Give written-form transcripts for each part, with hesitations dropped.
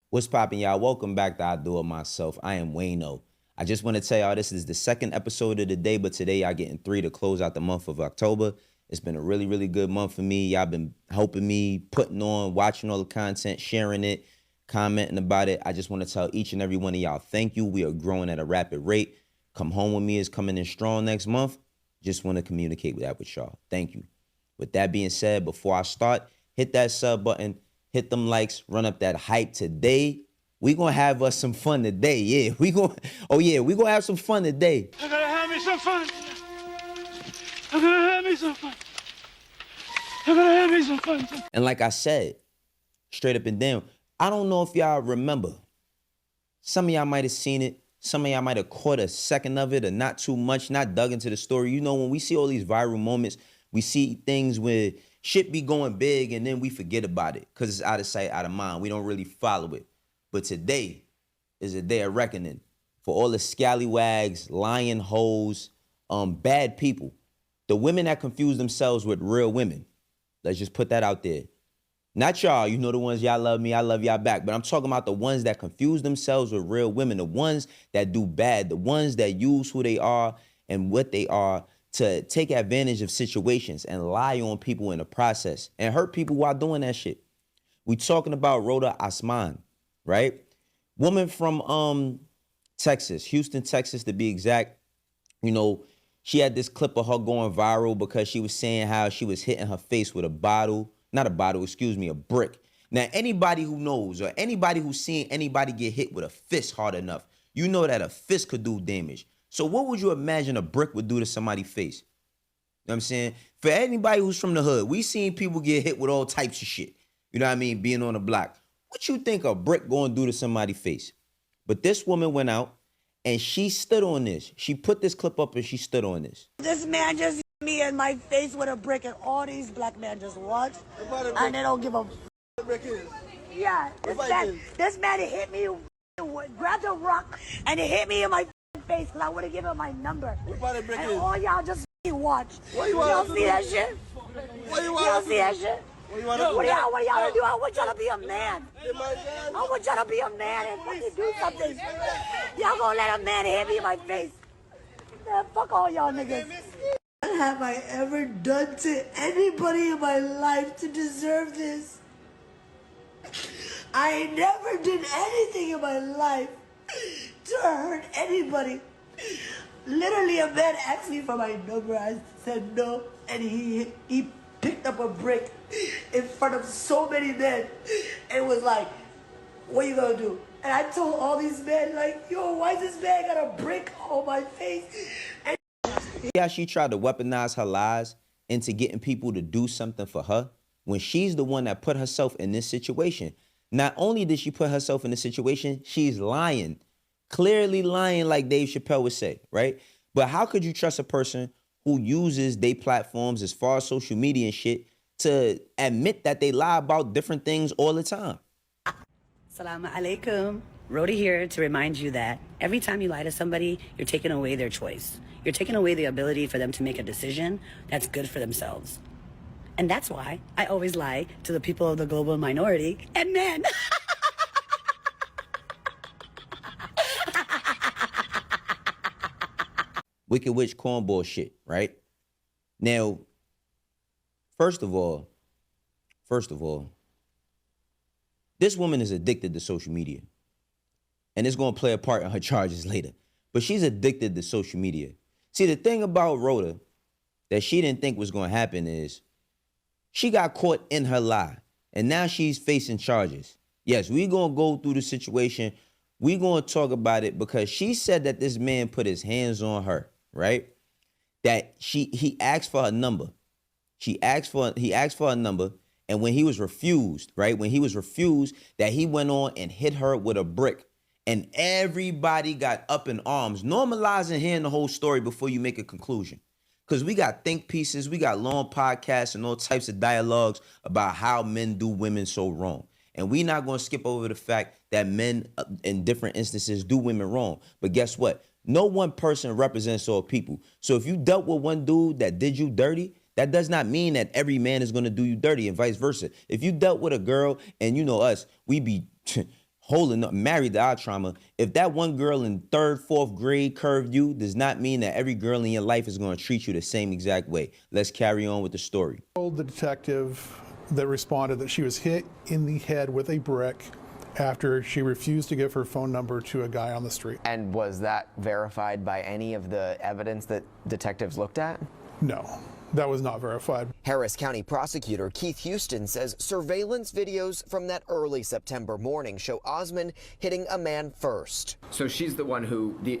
What's poppin', y'all? Welcome back to I Do It Myself. I am Wayno. I just want to tell y'all this is the second episode of the day, but today y'all getting 3 to close out the month of October. It's been a really, really good month for me. Y'all been helping me, putting on, watching all the content, sharing it, commenting about it. I just want to tell each and every one of y'all thank you. We are growing at a rapid rate. Come Home With Me is coming in strong next month. Just want to communicate with that with y'all. Thank you. With that being said, before I start, hit that sub button, hit them likes, run up that hype today. We gonna have us some fun today. Yeah, we gonna have some fun today. I'm gonna have me some fun. I'm gonna have me some fun. I'm gonna have me some fun. And like I said, straight up and down, I don't know if y'all remember. Some of y'all might have seen it. Some of y'all might have caught a second of it or not too much, not dug into the story. You know, when we see all these viral moments, we see things where shit be going big and then we forget about it because it's out of sight, out of mind. We don't really follow it. But today is a day of reckoning for all the scallywags, lying hoes, bad people. The women that confuse themselves with real women. Let's just put that out there. Not y'all, you know the ones y'all love me, I love y'all back. But I'm talking about the ones that confuse themselves with real women, the ones that do bad, the ones that use who they are and what they are to take advantage of situations and lie on people in the process and hurt people while doing that shit. We talking about Roda Osman, right? Woman from Texas, Houston, Texas to be exact. You know, she had this clip of her going viral because she was saying how she was hitting her face with a brick. Now, anybody who knows or anybody who's seen anybody get hit with a fist hard enough, you know that a fist could do damage. So what would you imagine a brick would do to somebody's face? You know what I'm saying? For anybody who's from the hood, we seen people get hit with all types of shit. You know what I mean? Being on the block. What you think a brick gonna do to somebody's face? But this woman went out and she stood on this. She put this clip up and she stood on this. This man just hit me in my face with a brick and all these black men just watch and they don't give a brick is. Yeah, this man hit me, grabbed a rock and it hit me in my face because I would have given him my number. And all y'all just watch. Y'all see that shit? Y'all see that shit? What y'all do? I want y'all to be a man. I want y'all to be a man and fucking do something. Y'all gonna let a man hit me in my face? Man, fuck all y'all niggas. What have I ever done to anybody in my life to deserve this? I never did anything in my life to hurt anybody. Literally, a man asked me for my number. I said no, and he picked up a brick in front of so many men and was like, what are you gonna do? And I told all these men, like, yo, why this man got a brick on my face? And yeah, she tried to weaponize her lies into getting people to do something for her when she's the one that put herself in this situation. Not only did she put herself in this situation, she's lying. Clearly lying like Dave Chappelle would say, right? But how could you trust a person who uses their platforms as far as social media and shit to admit that they lie about different things all the time? Assalamu alaikum. Rhoda here to remind you that every time you lie to somebody, you're taking away their choice. You're taking away the ability for them to make a decision that's good for themselves. And that's why I always lie to the people of the global minority and men. Wicked Witch cornball shit, right? Now, first of all, this woman is addicted to social media. And it's going to play a part in her charges later. But she's addicted to social media. See, the thing about Rhoda that she didn't think was going to happen is she got caught in her lie. And now she's facing charges. Yes, we're going to go through the situation. We're going to talk about it because she said that this man put his hands on her, right? That he asked for her number. He asked for her number. And when he was refused, right? When he was refused, that he went on and hit her with a brick. And everybody got up in arms, normalizing hearing the whole story before you make a conclusion. Because we got think pieces, we got long podcasts and all types of dialogues about how men do women so wrong. And we're not going to skip over the fact that men in different instances do women wrong. But guess what? No one person represents all people. So if you dealt with one dude that did you dirty, that does not mean that every man is going to do you dirty and vice versa. If you dealt with a girl, and you know us, we be holding up, married to our trauma. If that one girl in 3rd, 4th grade curved you, does not mean that every girl in your life is going to treat you the same exact way. Let's carry on with the story. Told the detective that responded that she was hit in the head with a brick after she refused to give her phone number to a guy on the street. And was that verified by any of the evidence that detectives looked at? No, that was not verified. Harris County prosecutor Keith Houston says surveillance videos from that early September morning show Osman hitting a man first. So she's the one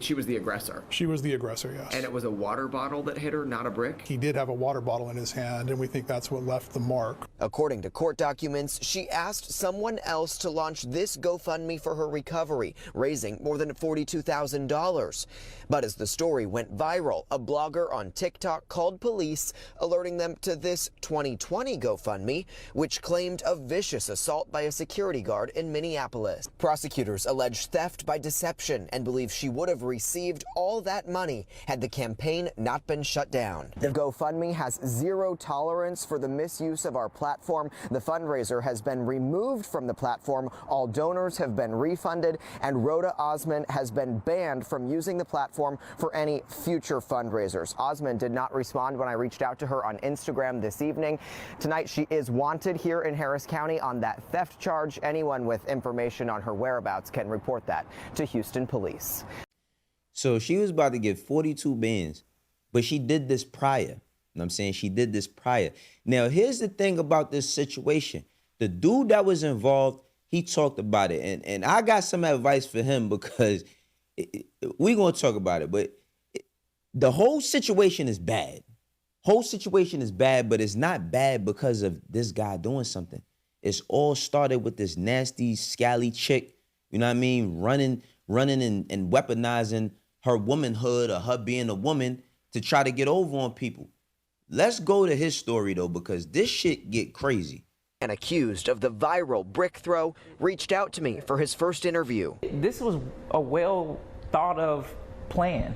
she was the aggressor? She was the aggressor, yes. And it was a water bottle that hit her, not a brick? He did have a water bottle in his hand, and we think that's what left the mark. According to court documents, she asked someone else to launch this GoFundMe for her recovery, raising more than $42,000. But as the story went viral, a blogger on TikTok called police, alerting them to this 2020 GoFundMe, which claimed a vicious assault by a security guard in Minneapolis. Prosecutors allege theft by deception and believe she would have received all that money had the campaign not been shut down. The GoFundMe has zero tolerance for the misuse of our platform. The fundraiser has been removed from the platform. All donors have been refunded, and Roda Osman has been banned from using the platform for any future fundraisers. Osman did not respond when I reached out to her on Instagram this evening. Tonight, she is wanted here in Harris County on that theft charge. Anyone with information on her whereabouts can report that to Houston Police. So she was about to get 42 bands, but she did this prior. You know what I'm saying? She did this prior. Now, here's the thing about this situation. The dude that was involved, he talked about it. And I got some advice for him because we're going to talk about it. But the whole situation is bad. Whole situation is bad, but it's not bad because of this guy doing something. It's all started with this nasty, scally chick, you know what I mean, running and weaponizing her womanhood or her being a woman to try to get over on people. Let's go to his story, though, because this shit get crazy. And accused of the viral brick throw reached out to me for his first interview. This was a well thought of plan.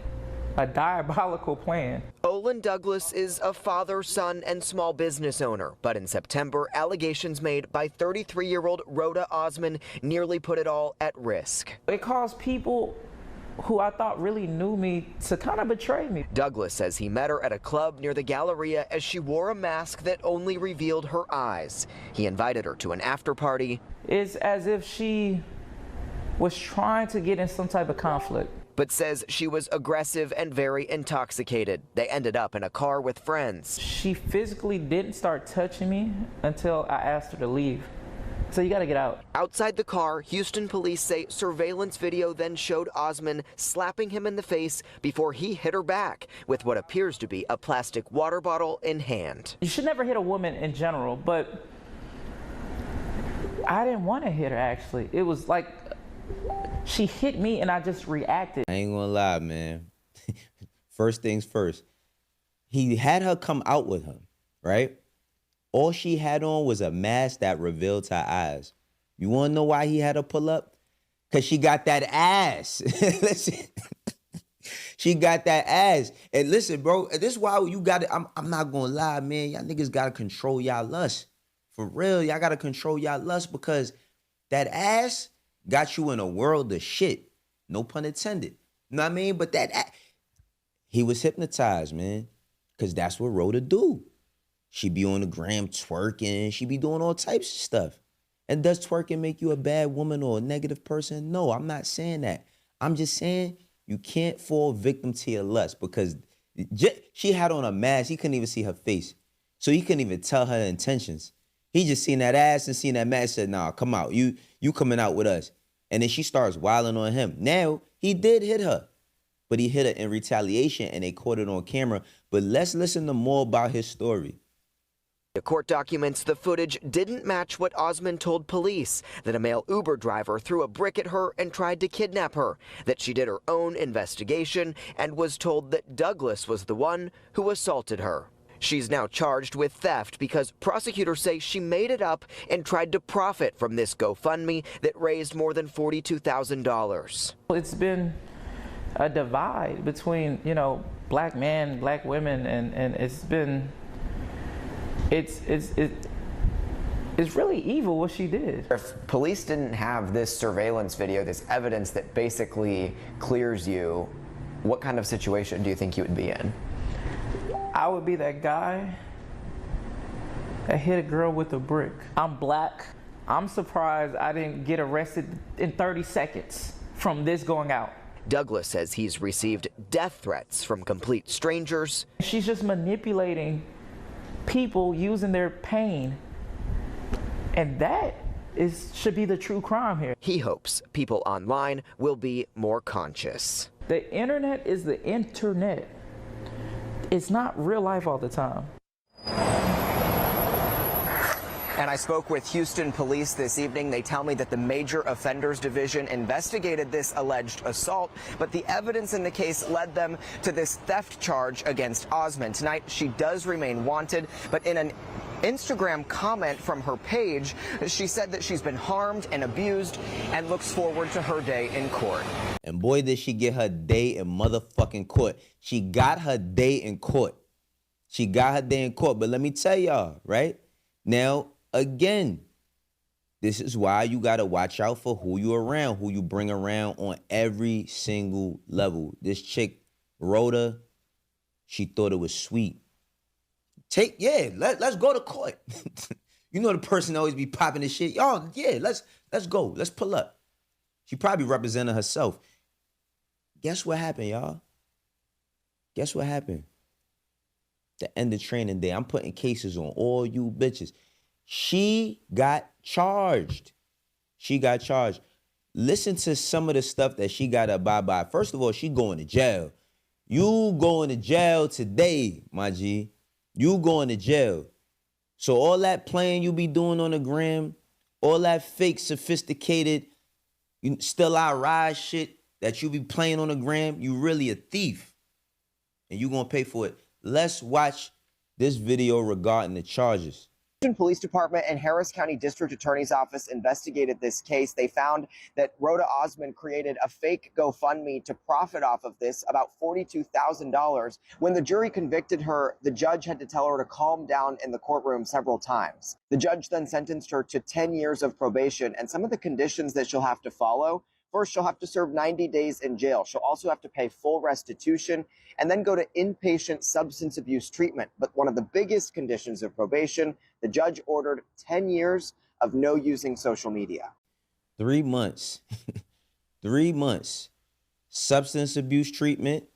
A diabolical plan. Olin Douglas is a father, son, and small business owner. But in September, allegations made by 33-year-old Roda Osman nearly put it all at risk. It caused people who I thought really knew me to kind of betray me. Douglas says he met her at a club near the Galleria as she wore a mask that only revealed her eyes. He invited her to an after party. It's as if she was trying to get in some type of conflict. But says she was aggressive and very intoxicated. They ended up in a car with friends. She physically didn't start touching me until I asked her to leave. So you gotta get out. Outside the car, Houston police say surveillance video then showed Osman slapping him in the face before he hit her back with what appears to be a plastic water bottle in hand. You should never hit a woman in general, but I didn't want to hit her, actually. It was like she hit me and I just reacted. I ain't gonna lie, man. First things first. He had her come out with him, right? All she had on was a mask that revealed her eyes. You wanna know why he had her pull up? Because she got that ass. Listen. She got that ass. And listen, bro, this is why you got it. I'm not gonna lie, man. Y'all niggas gotta control y'all lust. For real, y'all gotta control y'all lust because that ass got you in a world of shit. No pun intended. You know what I mean? But he was hypnotized, man. Because that's what Rhoda do. She be on the gram twerking. She be doing all types of stuff. And does twerking make you a bad woman or a negative person? No, I'm not saying that. I'm just saying you can't fall victim to your lust because she had on a mask. He couldn't even see her face. So he couldn't even tell her intentions. He just seen that ass and seen that mask, said, nah, come out. You coming out with us. And then she starts wilding on him. Now, he did hit her. But he hit her in retaliation and they caught it on camera. But let's listen to more about his story. The court documents the footage didn't match what Osman told police, that a male Uber driver threw a brick at her and tried to kidnap her, that she did her own investigation and was told that Douglas was the one who assaulted her. She's now charged with theft because prosecutors say she made it up and tried to profit from this GoFundMe that raised more than $42,000. It's been a divide between, black men, black women, and it's It's really evil what she did. If police didn't have this surveillance video, this evidence that basically clears you, what kind of situation do you think you would be in? I would be that guy that hit a girl with a brick. I'm black. I'm surprised I didn't get arrested in 30 seconds from this going out. Douglas says he's received death threats from complete strangers. She's just manipulating people using their pain. And that should be the true crime here. He hopes people online will be more conscious. The internet is the internet. It's not real life all the time. And I spoke with Houston police this evening. They tell me that the Major Offenders Division investigated this alleged assault, but the evidence in the case led them to this theft charge against Osman. Tonight, she does remain wanted, but in an Instagram comment from her page, she said that she's been harmed and abused and looks forward to her day in court. And boy, did she get her day in motherfucking court. She got her day in court. She got her day in court. But let me tell y'all, right? Now, again, this is why you got to watch out for who you around, who you bring around on every single level. This chick, Roda, she thought it was sweet. Let's go to court. You know the person always be popping this shit. Y'all, yeah, let's go. Let's pull up. She probably represented herself. Guess what happened, y'all? Guess what happened? The end of training day. I'm putting cases on all you bitches. She got charged. She got charged. Listen to some of the stuff that she got to abide by. First of all, she going to jail. You going to jail today, my G. You going to jail. So all that playing you be doing on the gram, all that fake, sophisticated, still I ride shit that you be playing on the gram, you really a thief. And you going to pay for it. Let's watch this video regarding the charges. Houston Police Department and Harris County District Attorney's Office investigated this case. They found that Roda Osman created a fake GoFundMe to profit off of this, about $42,000. When the jury convicted her, the judge had to tell her to calm down in the courtroom several times. The judge then sentenced her to 10 years of probation, and some of the conditions that she'll have to follow. First, she'll have to serve 90 days in jail. She'll also have to pay full restitution and then go to inpatient substance abuse treatment. But one of the biggest conditions of probation, the judge ordered 10 years of no using social media. 3 months. 3 months. Substance abuse treatment.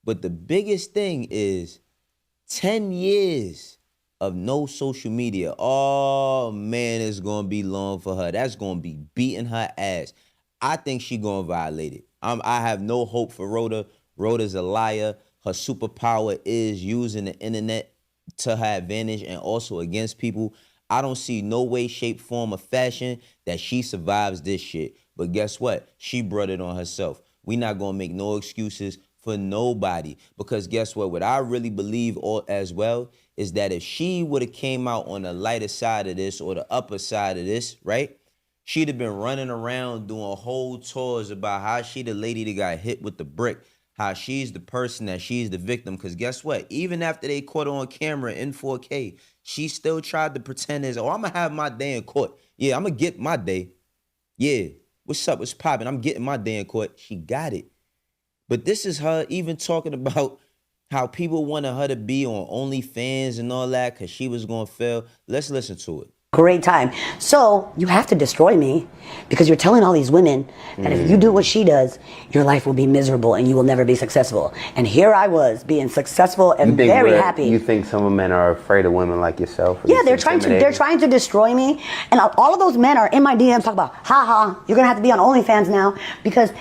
But the biggest thing is 10 years of no social media. Oh, man, it's going to be long for her. That's going to be beating her ass. I think she going to violate it. I have no hope for Roda. Roda's a liar. Her superpower is using the internet to her advantage and also against people. I don't see no way, shape, form, or fashion that she survives this shit. But guess what? She brought it on herself. We not going to make no excuses for nobody. Because guess what? What I really believe as well is that if she would have came out on the lighter side of this or the upper side of this, right? She'd have been running around doing whole tours about how she the lady that got hit with the brick, how she's the person, that she's the victim. Because guess what? Even after they caught her on camera in 4K, she still tried to pretend as, oh, I'm going to have my day in court. Yeah, I'm going to get my day. Yeah, what's up? What's popping? I'm getting my day in court. She got it. But this is her even talking about how people wanted her to be on OnlyFans and all that because she was going to fail. Let's listen to it. Great time. So you have to destroy me because you're telling all these women that if you do what she does, your life will be miserable and you will never be successful. And here I was being successful and very happy. You think some men are afraid of women like yourself? Yeah, they're trying to destroy me. And all of those men are in my DMs talking about, haha, you're gonna have to be on OnlyFans now because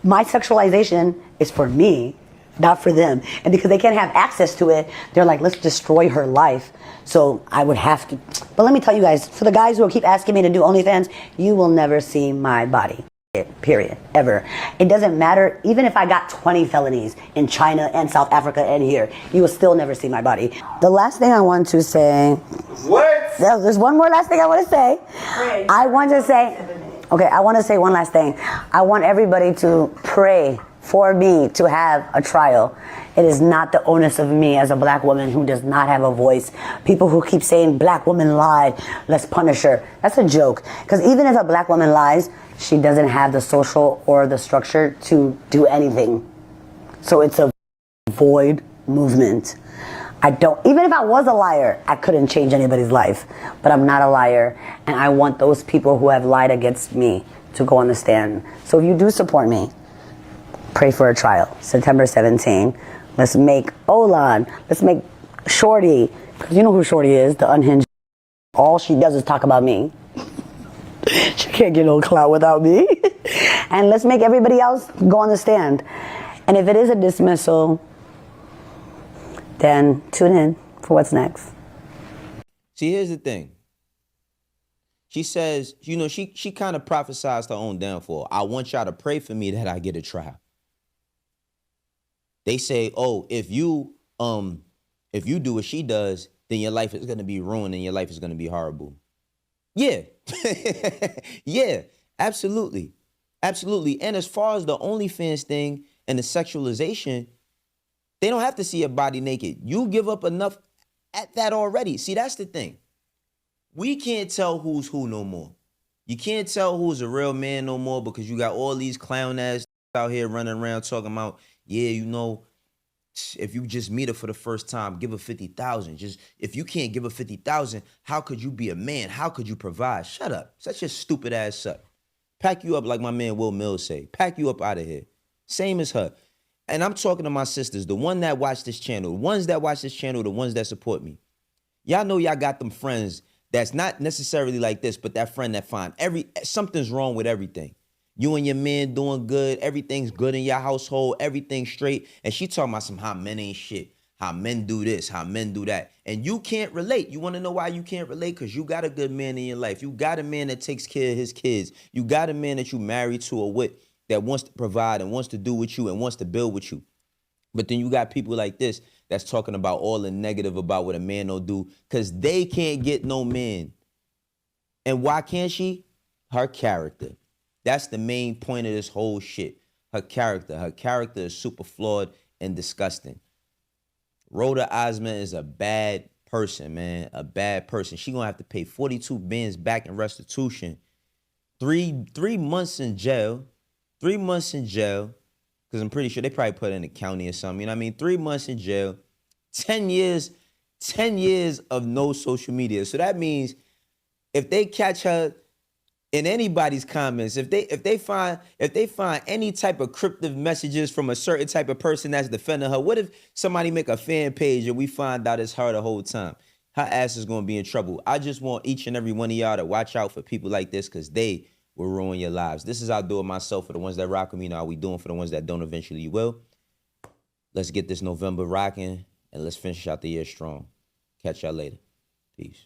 my sexualization is for me, not for them. And because they can't have access to it, they're like, let's destroy her life. So I would have to. But let me tell you guys, for the guys who keep asking me to do OnlyFans, you will never see my body. Period. Ever. It doesn't matter. Even if I got 20 felonies in China and South Africa and here, you will still never see my body. The last thing I want to say. What? There's one more last thing I want to say. I want to say one last thing. I want everybody to pray for me to have a trial. It is not the onus of me as a black woman who does not have a voice. People who keep saying black woman lied, let's punish her. That's a joke. Because even if a black woman lies, she doesn't have the social or the structure to do anything. So it's a void movement. Even if I was a liar, I couldn't change anybody's life. But I'm not a liar, and I want those people who have lied against me to go on the stand. So if you do support me, pray for a trial, September 17. Let's make Olan, let's make Shorty, because you know who Shorty is, the unhinged. All she does is talk about me. She can't get no clout without me. And let's make everybody else go on the stand. And if it is a dismissal, then tune in for what's next. See, here's the thing. She says, you know, she kind of prophesies her own downfall. I want y'all to pray for me that I get a trial. They say, oh, if you do what she does, then your life is going to be ruined and your life is going to be horrible. Yeah. Yeah, absolutely. Absolutely. And as far as the OnlyFans thing and the sexualization, they don't have to see your body naked. You give up enough at that already. See, that's the thing. We can't tell who's who no more. You can't tell who's a real man no more because you got all these clown ass out here running around talking about, yeah, you know, if you just meet her for the first time, give her 50,000. Just if you can't give her 50,000, how could you be a man? How could you provide? Shut up. Shut your stupid ass up. Pack you up like my man Will Mills say. Pack you up out of here. Same as her. And I'm talking to my sisters, the one that watch this channel, the ones that watch this channel, the ones that support me. Y'all know y'all got them friends that's not necessarily like this, but that friend that find something's wrong with everything. You and your man doing good, everything's good in your household, everything's straight. And she talking about how men ain't shit, how men do this, how men do that. And you can't relate. You want to know why you can't relate? Because you got a good man in your life. You got a man that takes care of his kids. You got a man that you married to or with that wants to provide and wants to do with you and wants to build with you. But then you got people like this that's talking about all the negative about what a man don't do because they can't get no man. And why can't she? Her character. That's the main point of this whole shit. Her character. Her character is super flawed and disgusting. Roda Osman is a bad person, man. A bad person. She gonna have to pay 42 bands back in restitution. Three months in jail. 3 months in jail. Because I'm pretty sure they probably put her in the county or something. You know what I mean? 3 months in jail. 10 years of no social media. So that means if they catch her in anybody's comments, if they find any type of cryptic messages from a certain type of person that's defending her, what if somebody make a fan page and we find out it's her the whole time? Her ass is gonna be in trouble. I just want each and every one of y'all to watch out for people like this because they will ruin your lives. This is how I do it myself. For the ones that rock with me, now we doing for the ones that don't, eventually you will. Let's get this November rocking and let's finish out the year strong. Catch y'all later. Peace.